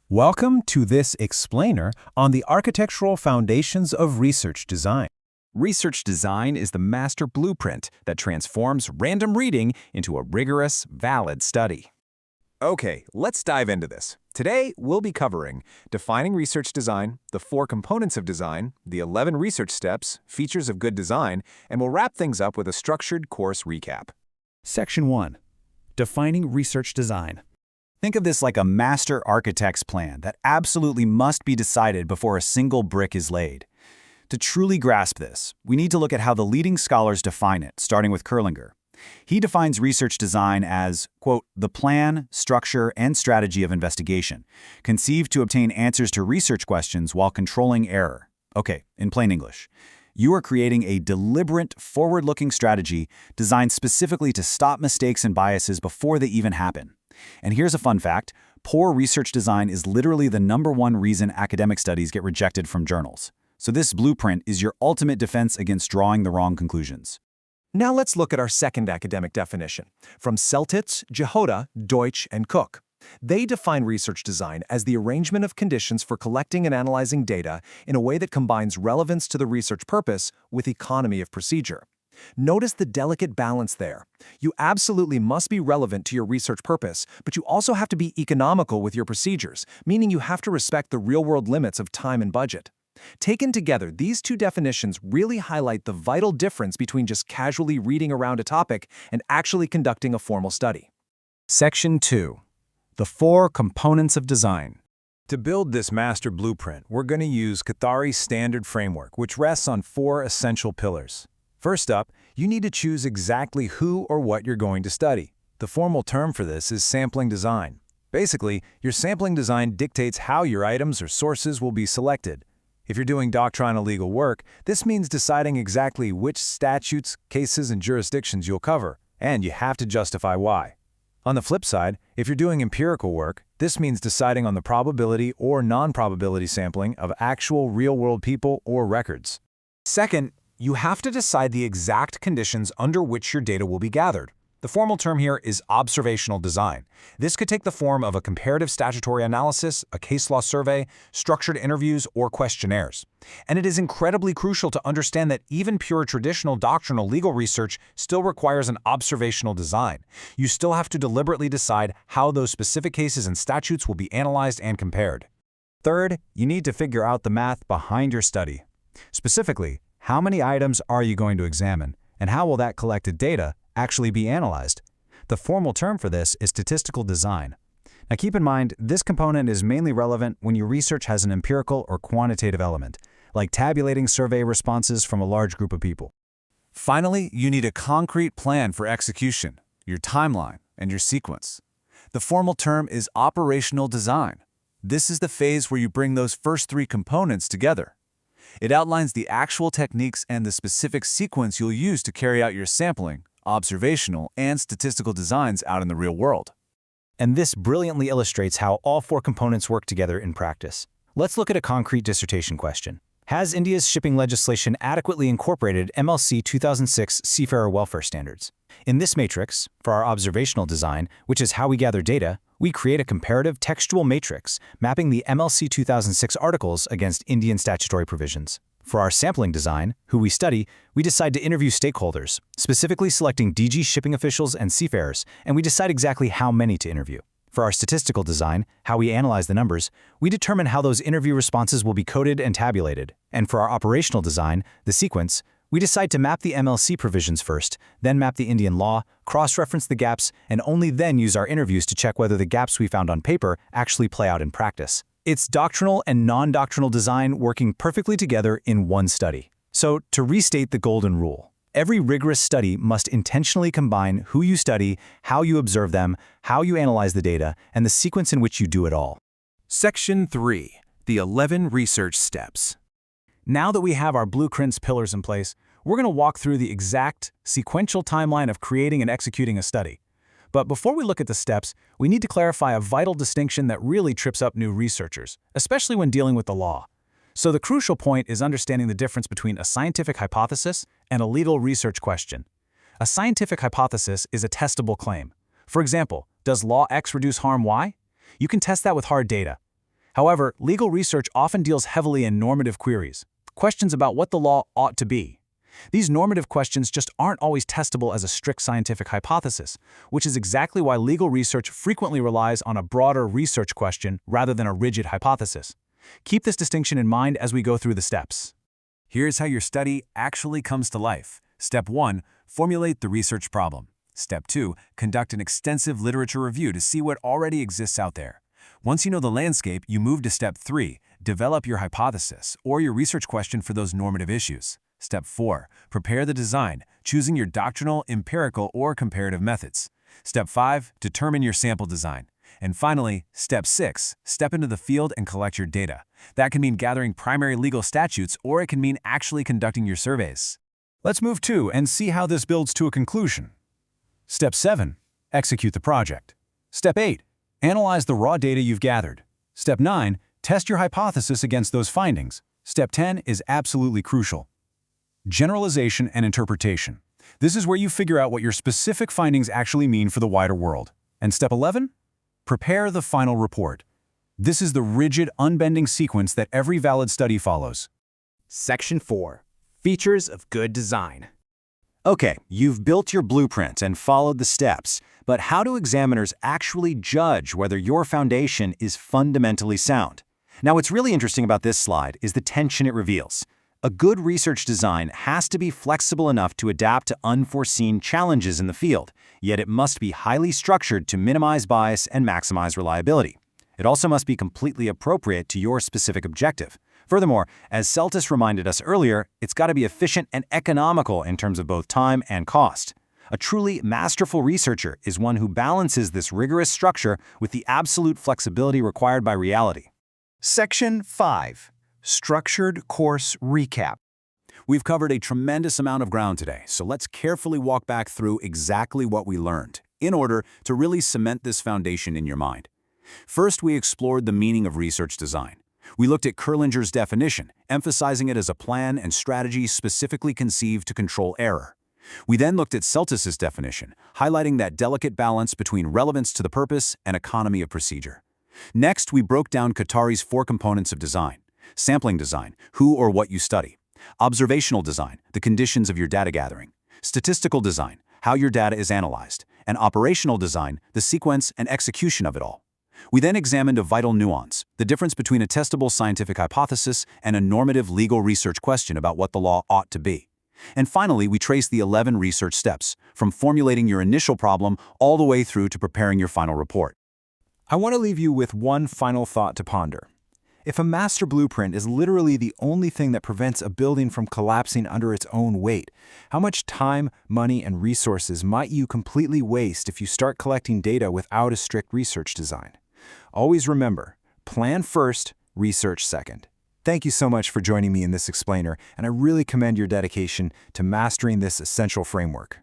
Welcome to this explainer on the architectural foundations of research design. Research design is the master blueprint that transforms random reading into a rigorous, valid study. Okay, let's dive into this. Today, we'll be covering defining research design, the 4 components of design, the 11 research steps, features of good design, and we'll wrap things up with a structured course recap. Section 1. Defining research design. Think of this like a master architect's plan that absolutely must be decided before a single brick is laid. To truly grasp this, we need to look at how the leading scholars define it, starting with Kurlinger. He defines research design as, quote, the plan, structure, and strategy of investigation, conceived to obtain answers to research questions while controlling error. Okay, in plain English, you are creating a deliberate, forward-looking strategy designed specifically to stop mistakes and biases before they even happen. And here's a fun fact: poor research design is literally the #1 reason academic studies get rejected from journals. So this blueprint is your ultimate defense against drawing the wrong conclusions. Now let's look at our second academic definition, from Seltitz, Jehoda, Deutsch, and Cook. They define research design as the arrangement of conditions for collecting and analyzing data in a way that combines relevance to the research purpose with economy of procedure. Notice the delicate balance there. You absolutely must be relevant to your research purpose, but you also have to be economical with your procedures, meaning you have to respect the real-world limits of time and budget. Taken together, these 2 definitions really highlight the vital difference between just casually reading around a topic and actually conducting a formal study. Section 2. The 4 components of design. To build this master blueprint, we're going to use Cathari's standard framework, which rests on 4 essential pillars. First up, you need to choose exactly who or what you're going to study. The formal term for this is sampling design. Basically, your sampling design dictates how your items or sources will be selected. If you're doing doctrinal legal work, this means deciding exactly which statutes, cases, and jurisdictions you'll cover, and you have to justify why. On the flip side, if you're doing empirical work, this means deciding on the probability or non-probability sampling of actual real-world people or records. Second, you have to decide the exact conditions under which your data will be gathered. The formal term here is observational design. This could take the form of a comparative statutory analysis, a case law survey, structured interviews, or questionnaires. And it is incredibly crucial to understand that even pure traditional doctrinal legal research still requires an observational design. You still have to deliberately decide how those specific cases and statutes will be analyzed and compared. Third, you need to figure out the math behind your study. Specifically, how many items are you going to examine, and how will that collected data actually be analyzed? The formal term for this is statistical design. Now keep in mind, this component is mainly relevant when your research has an empirical or quantitative element, like tabulating survey responses from a large group of people. Finally, you need a concrete plan for execution, your timeline, and your sequence. The formal term is operational design. This is the phase where you bring those first 3 components together. It outlines the actual techniques and the specific sequence you'll use to carry out your sampling, observational, and statistical designs out in the real world. And this brilliantly illustrates how all 4 components work together in practice. Let's look at a concrete dissertation question. Has India's shipping legislation adequately incorporated MLC 2006 Seafarer Welfare Standards? In this matrix, for our observational design, which is how we gather data, we create a comparative textual matrix mapping the MLC 2006 articles against Indian statutory provisions. For our sampling design, who we study, we decide to interview stakeholders, specifically selecting DG shipping officials and seafarers, and we decide exactly how many to interview. For our statistical design, how we analyze the numbers, we determine how those interview responses will be coded and tabulated. And for our operational design, the sequence, we decide to map the MLC provisions first, then map the Indian law, cross-reference the gaps, and only then use our interviews to check whether the gaps we found on paper actually play out in practice. It's doctrinal and non-doctrinal design working perfectly together in one study. So, to restate the golden rule, every rigorous study must intentionally combine who you study, how you observe them, how you analyze the data, and the sequence in which you do it all. Section 3. The 11 research steps. Now that we have our blueprint's pillars in place, we're going to walk through the exact sequential timeline of creating and executing a study. But before we look at the steps, we need to clarify a vital distinction that really trips up new researchers, especially when dealing with the law. So the crucial point is understanding the difference between a scientific hypothesis and a legal research question. A scientific hypothesis is a testable claim. For example, does law X reduce harm Y? You can test that with hard data. However, legal research often deals heavily in normative queries, questions about what the law ought to be. These normative questions just aren't always testable as a strict scientific hypothesis, which is exactly why legal research frequently relies on a broader research question rather than a rigid hypothesis. Keep this distinction in mind as we go through the steps. Here's how your study actually comes to life. Step 1. Formulate the research problem. Step 2. Conduct an extensive literature review to see what already exists out there. Once you know the landscape, you move to Step 3. Develop your hypothesis or your research question for those normative issues. Step 4. Prepare the design, choosing your doctrinal, empirical, or comparative methods. Step 5. Determine your sample design. And finally, Step 6. Step into the field and collect your data. That can mean gathering primary legal statutes, or it can mean actually conducting your surveys. Let's move to and see how this builds to a conclusion. Step 7. Execute the project. Step 8. Analyze the raw data you've gathered. Step 9. Test your hypothesis against those findings. Step 10 is absolutely crucial. Generalization and interpretation. This is where you figure out what your specific findings actually mean for the wider world. And Step 11? Prepare the final report. This is the rigid, unbending sequence that every valid study follows. Section 4. Features of good design. Okay, you've built your blueprint and followed the steps, but how do examiners actually judge whether your foundation is fundamentally sound? Now, what's really interesting about this slide is the tension it reveals. A good research design has to be flexible enough to adapt to unforeseen challenges in the field, yet it must be highly structured to minimize bias and maximize reliability. It also must be completely appropriate to your specific objective. Furthermore, as Celtis reminded us earlier, it's got to be efficient and economical in terms of both time and cost. A truly masterful researcher is one who balances this rigorous structure with the absolute flexibility required by reality. Section 5. Structured Course Recap. We've covered a tremendous amount of ground today, so let's carefully walk back through exactly what we learned, in order to really cement this foundation in your mind. First, we explored the meaning of research design. We looked at Kerlinger's definition, emphasizing it as a plan and strategy specifically conceived to control error. We then looked at Celtis's definition, highlighting that delicate balance between relevance to the purpose and economy of procedure. Next, we broke down Qatari's 4 components of design: sampling design, who or what you study; observational design, the conditions of your data gathering; statistical design, how your data is analyzed; and operational design, the sequence and execution of it all. We then examined a vital nuance, the difference between a testable scientific hypothesis and a normative legal research question about what the law ought to be. And finally, we traced the 11 research steps, from formulating your initial problem all the way through to preparing your final report. I want to leave you with one final thought to ponder. If a master blueprint is literally the only thing that prevents a building from collapsing under its own weight, how much time, money, and resources might you completely waste if you start collecting data without a strict research design? Always remember, plan first, research second. Thank you so much for joining me in this explainer, and I really commend your dedication to mastering this essential framework.